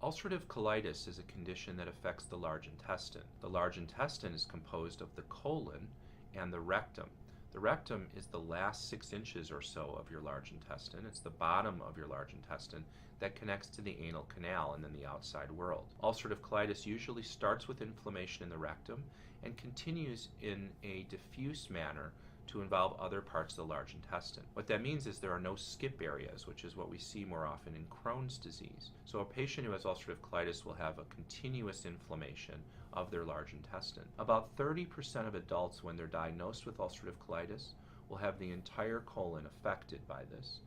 Ulcerative colitis is a condition that affects the large intestine. The large intestine is composed of the colon and the rectum. The rectum is the last 6 inches or so of your large intestine. It's the bottom of your large intestine that connects to the anal canal and then the outside world. Ulcerative colitis usually starts with inflammation in the rectum and continues in a diffuse manner to involve other parts of the large intestine. What that means is there are no skip areas, which is what we see more often in Crohn's disease. So a patient who has ulcerative colitis will have a continuous inflammation of their large intestine. About 30% of adults, when they're diagnosed with ulcerative colitis, will have the entire colon affected by this,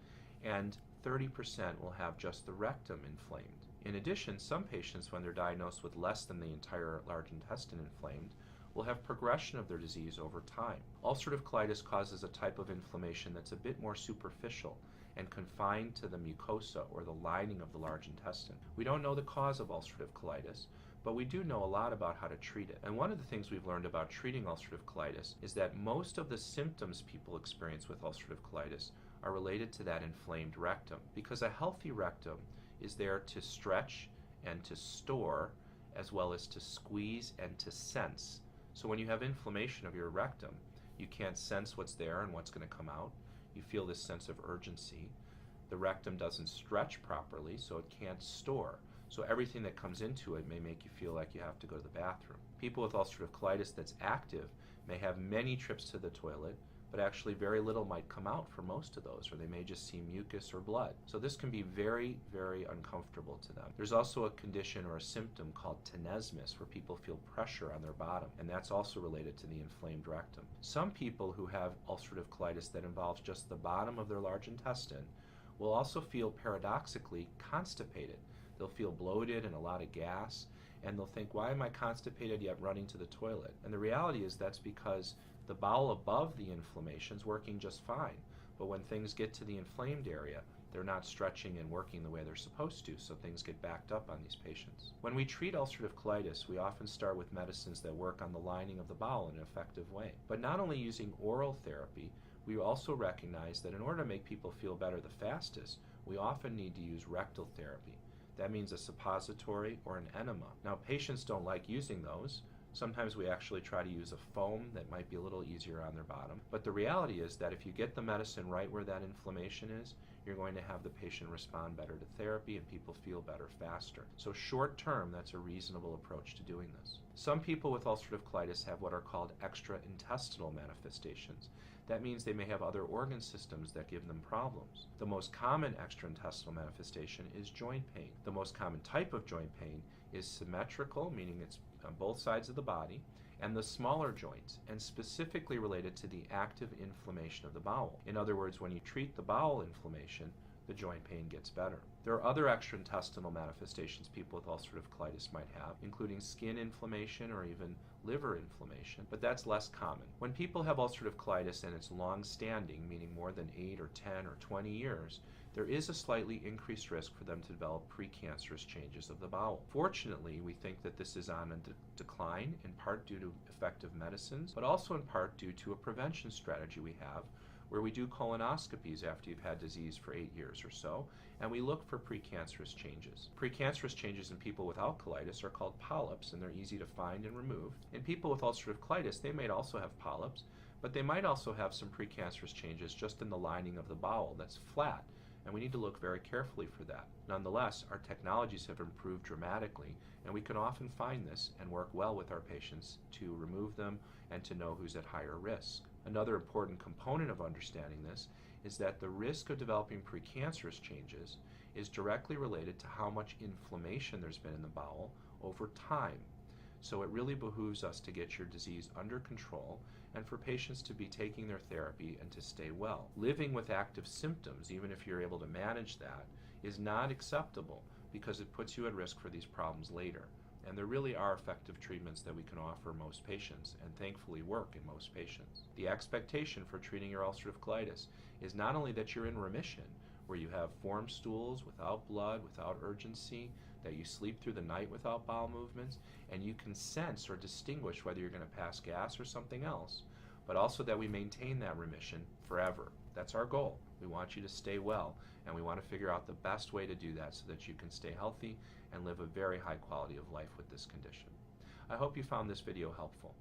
and 30% will have just the rectum inflamed. In addition, some patients, when they're diagnosed with less than the entire large intestine inflamed, will have progression of their disease over time. Ulcerative colitis causes a type of inflammation that's a bit more superficial and confined to the mucosa or the lining of the large intestine. We don't know the cause of ulcerative colitis, but we do know a lot about how to treat it. And one of the things we've learned about treating ulcerative colitis is that most of the symptoms people experience with ulcerative colitis are related to that inflamed rectum, because a healthy rectum is there to stretch and to store, as well as to squeeze and to sense. So when you have inflammation of your rectum, you can't sense what's there and what's going to come out. You feel this sense of urgency. The rectum doesn't stretch properly, so it can't store. So everything that comes into it may make you feel like you have to go to the bathroom. People with ulcerative colitis that's active may have many trips to the toilet, but actually very little might come out for most of those, or they may just see mucus or blood. So this can be very, very uncomfortable to them. There's also a condition or a symptom called tenesmus, where people feel pressure on their bottom, and that's also related to the inflamed rectum. Some people who have ulcerative colitis that involves just the bottom of their large intestine will also feel paradoxically constipated. They'll feel bloated and a lot of gas, and they'll think, why am I constipated yet running to the toilet? And the reality is that's because the bowel above the inflammation is working just fine, but when things get to the inflamed area, they're not stretching and working the way they're supposed to, so things get backed up on these patients. When we treat ulcerative colitis, we often start with medicines that work on the lining of the bowel in an effective way. But not only using oral therapy, we also recognize that in order to make people feel better the fastest, we often need to use rectal therapy. That means a suppository or an enema. Now, patients don't like using those. Sometimes we actually try to use a foam that might be a little easier on their bottom. But the reality is that if you get the medicine right where that inflammation is, you're going to have the patient respond better to therapy and people feel better faster. So short term, that's a reasonable approach to doing this. Some people with ulcerative colitis have what are called extraintestinal manifestations. That means they may have other organ systems that give them problems. The most common extraintestinal manifestation is joint pain. The most common type of joint pain is symmetrical, meaning it's on both sides of the body, and the smaller joints, and specifically related to the active inflammation of the bowel. In other words, when you treat the bowel inflammation, the joint pain gets better. There are other extraintestinal manifestations people with ulcerative colitis might have, including skin inflammation or even liver inflammation, but that's less common. When people have ulcerative colitis and it's long-standing, meaning more than 8 or 10 or 20 years, there is a slightly increased risk for them to develop precancerous changes of the bowel. Fortunately, we think that this is on a decline, in part due to effective medicines, but also in part due to a prevention strategy we have, where we do colonoscopies after you've had disease for 8 years or so, and we look for precancerous changes. Precancerous changes in people without colitis are called polyps, and they're easy to find and remove. In people with ulcerative colitis, they might also have polyps, but they might also have some precancerous changes just in the lining of the bowel that's flat, and we need to look very carefully for that. Nonetheless, our technologies have improved dramatically, and we can often find this and work well with our patients to remove them and to know who's at higher risk. Another important component of understanding this is that the risk of developing precancerous changes is directly related to how much inflammation there's been in the bowel over time. So it really behooves us to get your disease under control and for patients to be taking their therapy and to stay well. Living with active symptoms, even if you're able to manage that, is not acceptable because it puts you at risk for these problems later. And there really are effective treatments that we can offer most patients and thankfully work in most patients. The expectation for treating your ulcerative colitis is not only that you're in remission, where you have formed stools without blood, without urgency, that you sleep through the night without bowel movements, and you can sense or distinguish whether you're going to pass gas or something else, but also that we maintain that remission forever. That's our goal. We want you to stay well, and we want to figure out the best way to do that so that you can stay healthy and live a very high quality of life with this condition. I hope you found this video helpful.